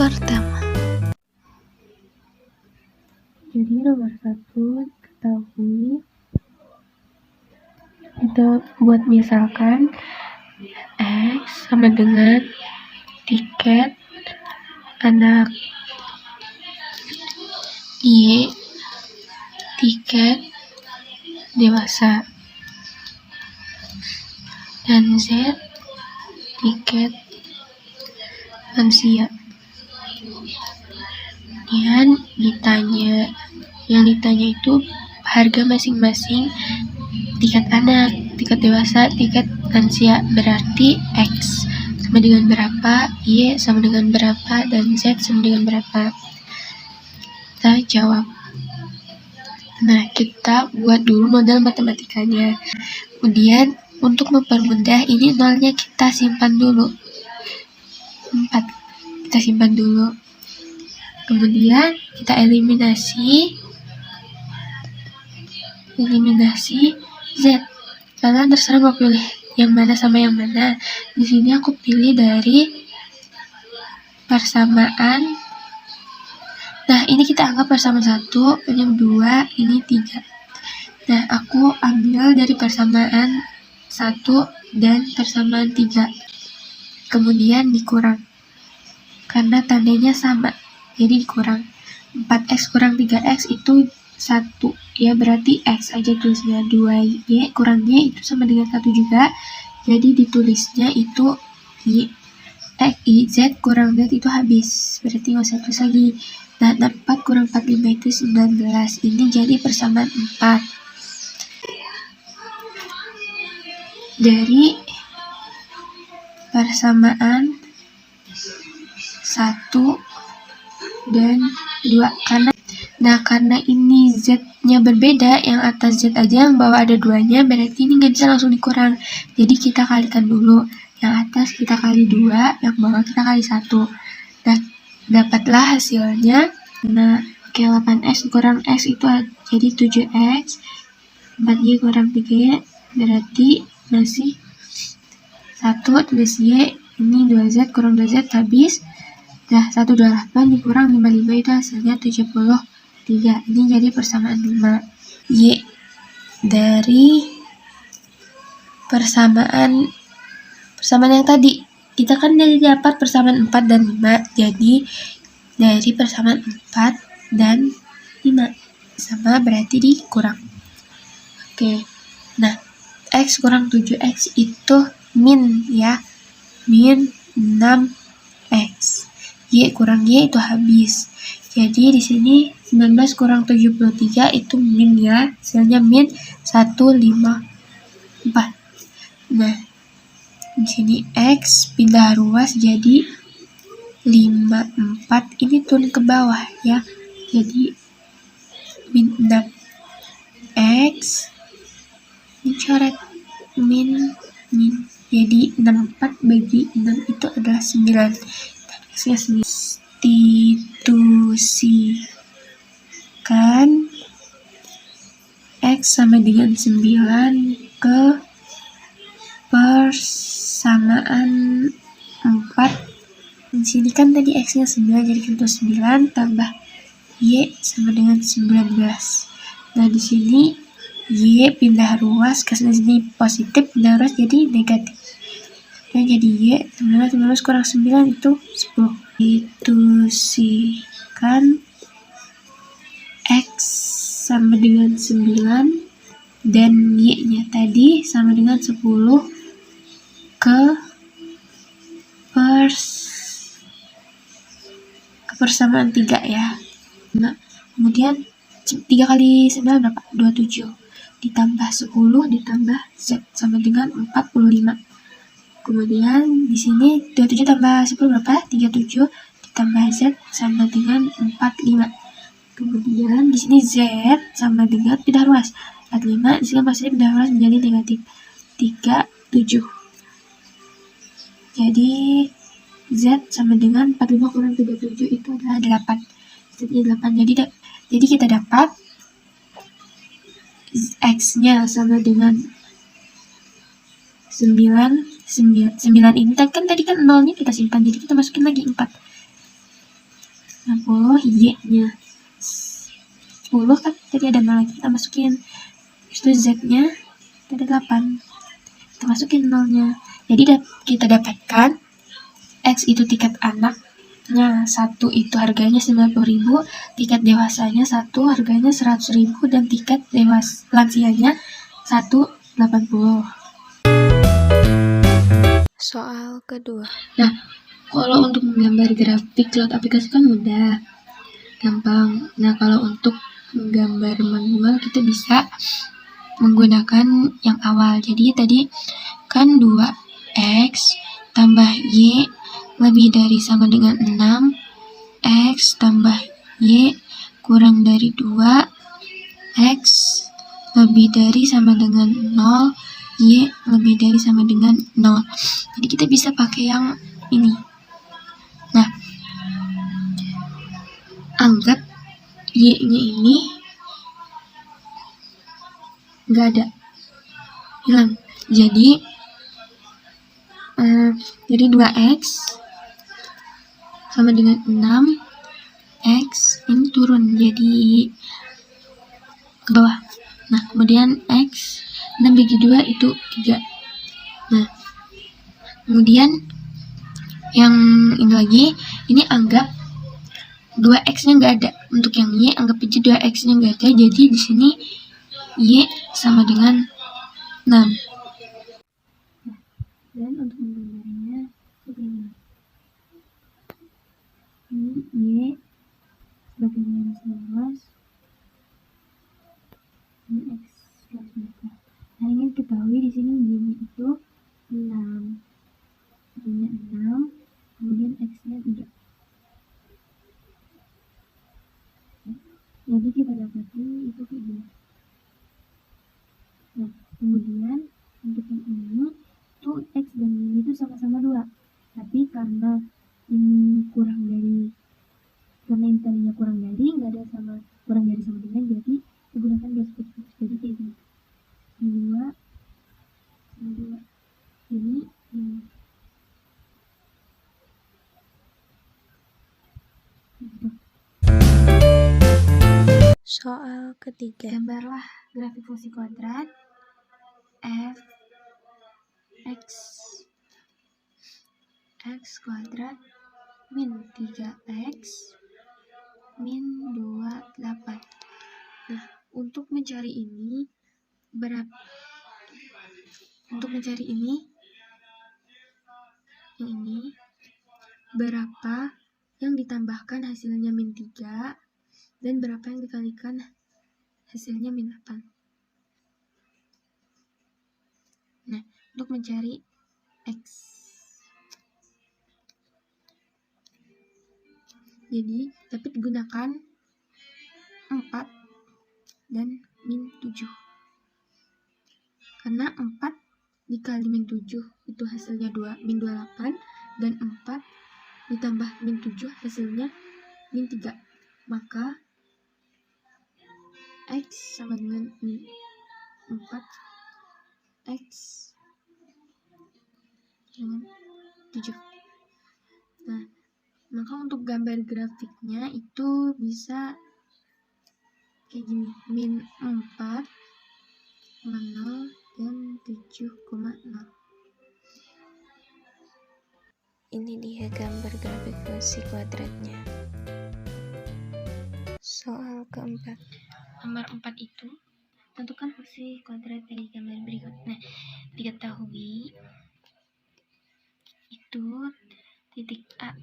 pertama. Jadi nomor 1 ketahui kita buat misalkan X sama dengan tiket anak Y, tiket dewasa, dan Z tiket lansia. Dan yang ditanya itu harga masing-masing tiket anak, tiket dewasa, tiket lansia. Berarti X sama dengan berapa, Y sama dengan berapa, dan Z sama dengan berapa. Kita jawab. Nah, kita buat dulu model matematikanya. Kemudian untuk mempermudah, ini nolnya kita simpan dulu. 4 kita simpan dulu. Kemudian kita eliminasi Z. Kalian terserah mau pilih yang mana sama yang mana. Di sini aku pilih dari persamaan. Nah, ini kita anggap persamaan 1, ini 2, ini 3. Nah, aku ambil dari persamaan 1 dan persamaan 3. Kemudian dikurang. Karena tandanya sama, jadi dikurang. 4X kurang 3X itu 1. Ya, berarti X aja tulisnya. 2Y kurang Y itu sama dengan 1 juga. Jadi ditulisnya itu Y. Z kurang Z itu habis. Berarti nggak usah tulis lagi. Nah, 4 kurang 45 itu 19. Ini jadi persamaan 4. Dari persamaan 1 dan 2. Karena ini Z-nya berbeda, yang atas Z aja, yang bawah ada 2-nya, berarti ini nggak bisa langsung dikurang. Jadi kita kalikan dulu. Yang atas kita kali 2, yang bawah kita kali 1. Dan dapatlah hasilnya. Nah, 8X kurang X itu jadi 7X. 4Y kurang 3Y berarti masih 1, tulis Y. Ini 2Z kurang 2Z habis. Nah, 128 dikurang 55 itu hasilnya 73. Ini jadi persamaan 5. Y. Dari persamaan yang tadi, kita kan jadi dapat persamaan 4 dan 5. Jadi dari persamaan 4 dan 5 sama berarti dikurang. Oke. Nah, X kurang 7X itu min ya. Min 6X. Y kurang Y itu habis. Jadi di sini 19 kurang 73 itu min ya. Hasilnya min 154. Nah, di sini X pindah ruas jadi 54. Ini turun ke bawah ya. Jadi min 6X dicoret min. Jadi 64 bagi 6 itu adalah 9. Substitusikan X sama dengan 9 ke persamaan 4. Di sini kan tadi X-nya 9, jadi kita 9 tambah Y sama dengan 19. Nah, di sini Y pindah ruas ke sini positif, pindah ruas jadi negatif. Dan jadi Y 19 kurang 9 itu 10. Substitusikan X sama dengan 9 dan Y-nya tadi sama dengan 10 ke persamaan 3 ya. Nah, kemudian 3 kali 9 berapa? 27. Ditambah 10 ditambah Z sama dengan 45. Kemudian di sini 27 tambah 10 berapa? 37 ditambah Z sama dengan 45. Kemudian di sini Z sama dengan pindah ruas 45, di sini positif pindah ruas menjadi negatif 37. Jadi Z sama dengan 45 kurang 37 itu adalah 8. Z-nya 8. Jadi kita dapat X-nya sama dengan 9 ini kan tadi kan nolnya kita simpan, jadi kita masukin lagi 4. Y-nya 10 kan tadi ada 0 lagi, kita masukin. Itu Z-nya ada 8, kita masukin 0-nya. Jadi kita dapatkan X itu tiket anaknya 1 itu harganya 90.000, tiket dewasanya 1 harganya 100.000, dan tiket lansianya 180. Soal kedua. Nah, kalau untuk menggambar grafik lewat aplikasi kan mudah, gampang. Nah, kalau untuk menggambar manual kita bisa menggunakan yang awal. Jadi tadi kan 2x tambah y lebih dari sama dengan 6, x tambah y kurang dari 2, x lebih dari sama dengan 0, y lebih dari sama dengan 0. Jadi kita bisa pakai yang ini. Nah, anggap y-nya ini nggak ada, hilang. Jadi 2x sama dengan 6, x ini turun jadi ke bawah. Nah, kemudian x 6 bagi 2 itu 3. Nah, kemudian yang ini lagi, ini anggap 2x-nya nggak ada. Untuk yang y, anggap aja 2x-nya nggak ada. Jadi di sini y sama dengan 6. Dan untuk menggambarnya begini. Ini y sebagai garis luas, ini x garis besar. Nah, ini diketahui di sini y-nya itu 6. Y-nya 6, kemudian x-nya 3. Jadi kita dapati itu kayak gini. Nah, kemudian untuk yang ini tuh x dan y itu sama-sama 2. Tapi karena ini tadinya kurang dari, nggak ada sama kurang dari sama dengan, jadi menggunakan garis putus. Jadi kayak gini. 2 sama 2. Ini Soal ketiga. gambarlah grafik fungsi kuadrat f x kuadrat min 3x min 28. Nah, untuk mencari ini berapa yang ditambahkan hasilnya min 3 dan berapa yang dikalikan hasilnya min 8. Nah, untuk mencari x, jadi dapat digunakan 4 dan min 7. Karena 4 dikali min 7 itu hasilnya min 28, dan 4 ditambah min 7 hasilnya min 3. Maka x sama dengan min 4x dengan 7. Nah, maka untuk gambar grafiknya itu bisa kayak gini, min 4,0 dan 7,0. Ini dia gambar grafik fungsi kuadratnya. Soal keempat. Nomor 4 itu tentukan fungsi kuadrat dari gambar berikut. Nah, diketahui itu titik A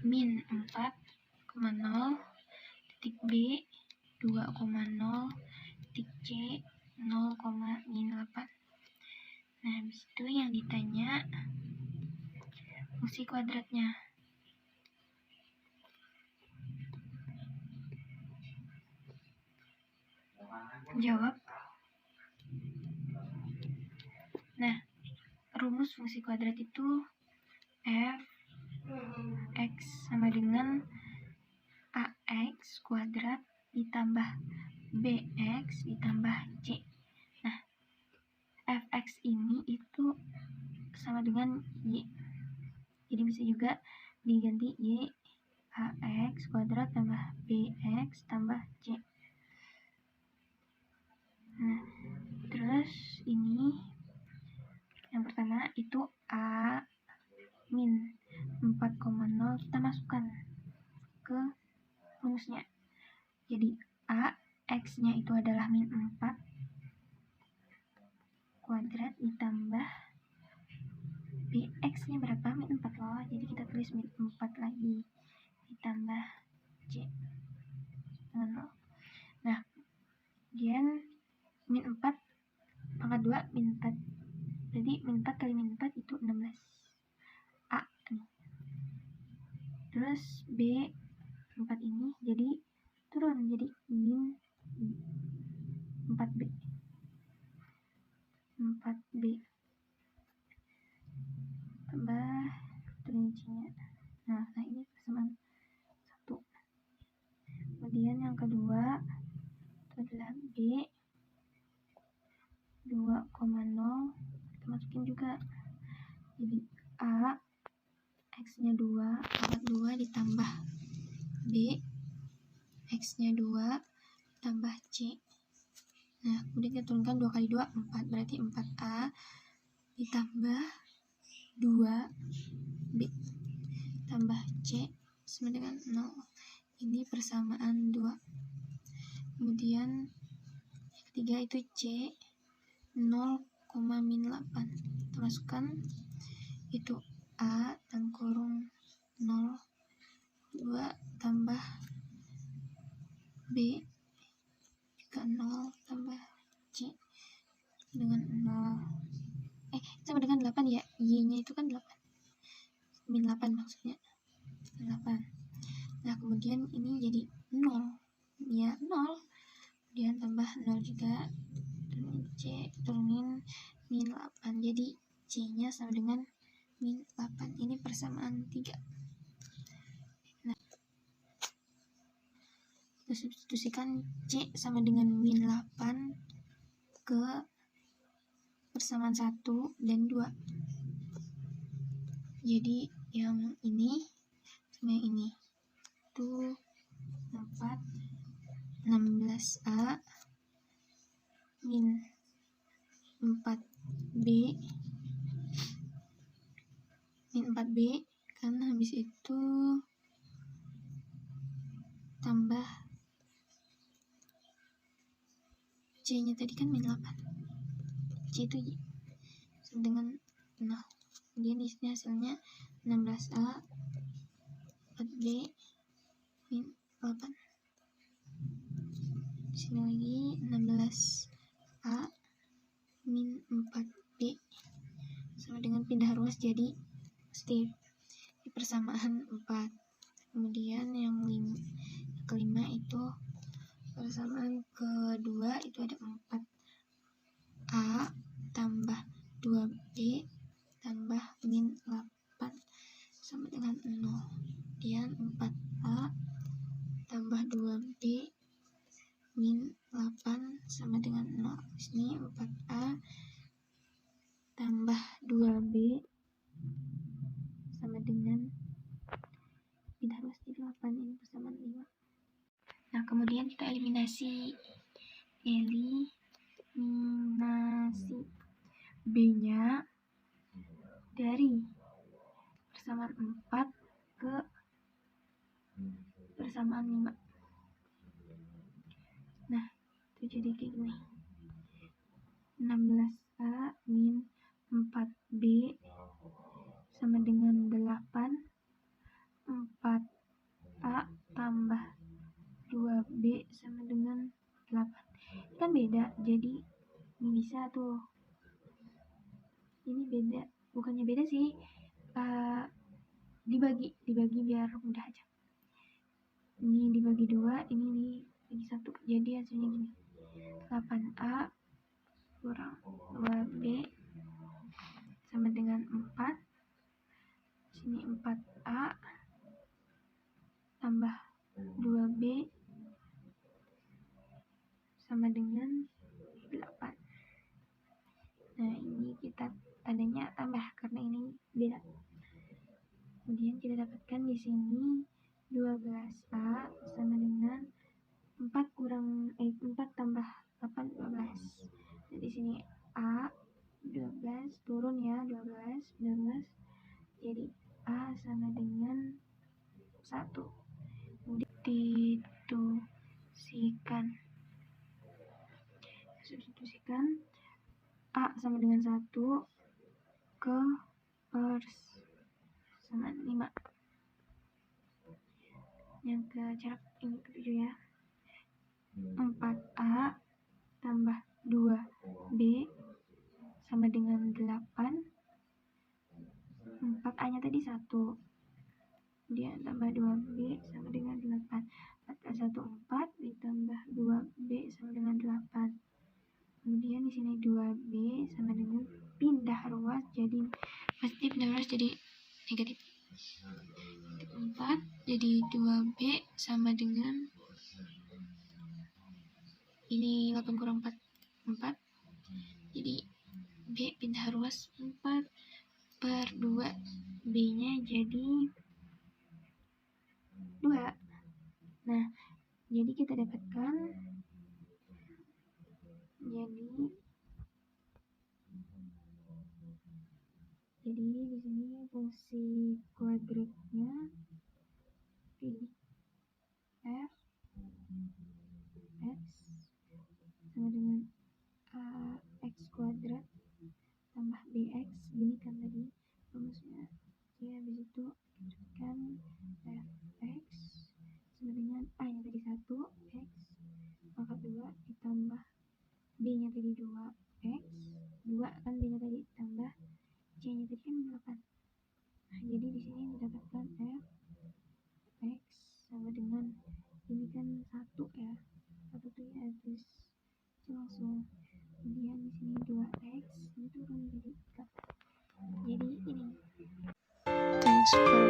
min 4,0, titik B 2,0, titik C 0,8. Nah, habis itu yang ditanya fungsi kuadratnya. Jawab. Nah, rumus fungsi kuadrat itu f x sama dengan ax kuadrat ditambah bx ditambah c. Nah, fx ini itu sama dengan y. Jadi bisa juga diganti y AX kuadrat tambah BX tambah C. Nah, terus ini yang pertama itu A min 4,0 kita masukkan ke rumusnya. Jadi A X-nya itu adalah min 4 kuadrat ditambah BX-nya berapa? Min 4 loh. Jadi kita tulis min 4 lagi ditambah C dengan 0. Nah, kemudian min 4 pangkat 2 min 4. Jadi min 4 kali min 4 itu 16. A nih. Terus B 4 ini jadi turun jadi min 4B. 4B tambah rincinya. Nah, ini persamaan 1. Kemudian yang kedua itu adalah B 2,0 kita masukin juga. Jadi A X-nya 2 pangkat 2 ditambah B X-nya 2 tambah C. Nah, kemudian kita turunkan 2 kali 2 4, berarti 4A ditambah 2B tambah C sama dengan 0. Ini persamaan 2. Kemudian yang ketiga itu C 0, min 8. Kita masukkan itu A dan kurung 0 2 tambah B juga 0 tambah C dengan 0. Sama dengan 8 ya. Y-nya itu kan 8. Min 8 maksudnya. 8. Nah, kemudian ini jadi 0. Ya, 0. Kemudian tambah 0 juga. Turunin C, turunin min 8. Jadi C-nya sama dengan min 8. Ini persamaan 3. Nah, kita substitusikan C sama dengan min 8 ke persamaan 1 dan 2. Jadi yang ini sama yang ini itu 4 16A min 4B min 4B kan, habis itu tambah C-nya tadi kan min 8. C itu sama dengan 0. Kemudian di sini hasilnya 16A 4B min 8. Di sini lagi 16A min 4B sama dengan pindah ruas jadi positif. Di persamaan 4. Kemudian yang kelima itu persamaan kedua itu ada 4A tambah 2B tambah min 8 sama dengan 0. Kemudian 4A tambah 2B min 8 sama dengan 0. Di sini 4A tambah 2B sama dengan pindah ruas jadi 8. Ini persamaan 5. Nah, kemudian kita eliminasi B-nya dari persamaan 4 ke persamaan 5. Nah, itu jadi kayak gini. 16A min 4B sama dengan 8. 4A tambah 2B sama dengan 8. Ini kan beda, jadi ini bisa tuh. Ini beda, bukannya beda sih, dibagi biar mudah aja. Ini dibagi 2, ini dibagi 1, jadi hasilnya gini. 8A kurang 2B sama dengan 4. Sini 4A tambah 2B sama dengan 8. Nah, ini kita tandanya tambah karena ini beda. Kemudian kita dapatkan di sini 12A sama dengan 4 tambah 8, 12. Nah, di sini A 12 turun ya, 12 jadi A sama dengan 1. Kemudian substitusikan A sama dengan 1 ke pers sama 5. Yang ke cara ini ke-7 ya. 4A tambah 2B sama dengan 8. 4A nya tadi 1, kemudian tambah 2B sama dengan 8. 4 4 ditambah 2B sama dengan 8. Kemudian di sini 2B sama dengan pindah ruas jadi negatif. 4 jadi 2B sama dengan ini 8 kurang 4, 4. Jadi B pindah ruas 4 per 2, B nya jadi 2. Nah, jadi kita dapatkan jadi di sini fungsi kuadratnya pilih f x sama dengan x kuadrat tambah bx, gini kan tadi rumusnya. Jadi habis itu kita dapatkan fx sama dengan a nya tadi 1 x pangkat 2 ditambah b nya tadi 2 x 2 kan b nya tadi tambah c nya tadi kan 8. Nah, jadi di sini mendapatkan fx sama dengan ini kan 1 ya, 1 tuh ya terus langsung. Kemudian di sini 2x ini turun jadi 3. Jadi ini. Thanks for